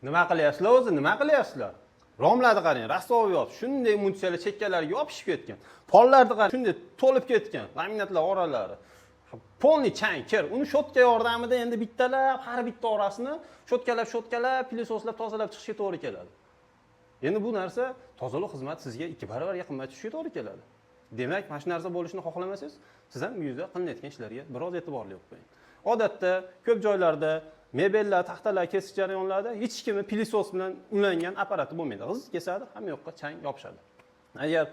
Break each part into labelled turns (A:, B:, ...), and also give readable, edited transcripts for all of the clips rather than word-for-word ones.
A: Nima qilyapsizlar o'zi? Nima qilyapsizlar? Romlarni qarang, rassov yop, shunday munchalar chekkalariga yopishib ketgan. Pollarni qarang, shunday to'lib ketgan. Laminatlar oralari. Polni chang, kir. Uni shotka yordamida endi bittalab, har bitta orasini shotkalab, pilisoslab, tozalab chiqishga to'g'ri keladi. Endi bu narsa tozalik xizmati sizga 2 barobarga qimmat tushishiga to'g'ri keladi. Demak, mana shu narsa bo'lishini xohlamasangiz, siz ham uyingizda qilinayotgan ishlarga biroz e'tiborli bo'lib qo'ying. Odatda ko'p joylarda mebellar, taxtalar kesish jarayonlarida hech kimni pilisos bilan ulangan apparati bo'lmaydi. G'iz kesadi, hamma yoqqa chang yopishadi. Agar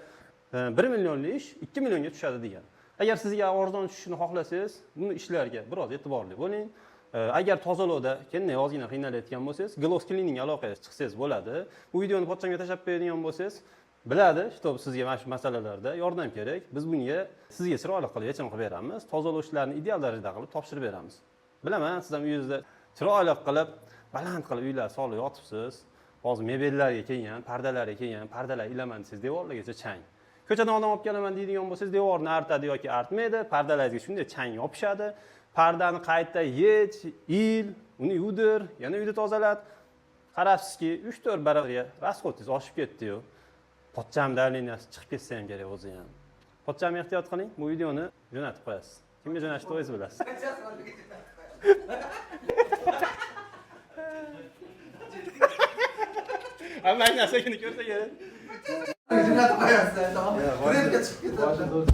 A: 1 millionlik ish 2 millionga tushadi degan. Agar sizga arzon tushishini xohlasangiz, bu ishlarga biroz e'tiborli bo'ling. Agar tozalovda kendini ozgina qiynalayotgan bo'lsangiz, Gloss Cleaning aloqaga chiqsangiz bo'ladi. Bu videoni pochchamga tashlab qo'yadigan bo'lsangiz, biladi, что sizga mana shu masalalarda yordam kerak. Biz bunga sizga chiroyli qilib yechim qilib beramiz. Tozalash ishlarini ideal darajada qilib topshirib beramiz. Bilaman, siz ham uyingizda chiroyli qilib, baland qilib uylar solib yotibsiz. Hozir mebellarga kelgan, pardalarga kelgan, pardalar ilaman desangiz devorlargacha chang. Ko'chadan odam olib kelaman deydigan bo'lsangiz, devorni artadi yoki artmaydi, pardalaringizga shunday chang yopishadi. Pardani qayta yech, il, uni yudir, yana uyni tozalat. Qarabsizki, 3-4 barobarga rasxodingiz oshib ketdi-yu. Pochcham davleniyasi chiqib ketsa ham kerak o'zi ham. Pochchamni ehtiyot qiling, bu videoni jo'natib qo'yasiz. Kimga jo'natishni o'zingiz bilasiz. Hamma narsani ko'rsa kerak.
B: Jo'natib qo'yasiz. Trendga chiqib ketadi.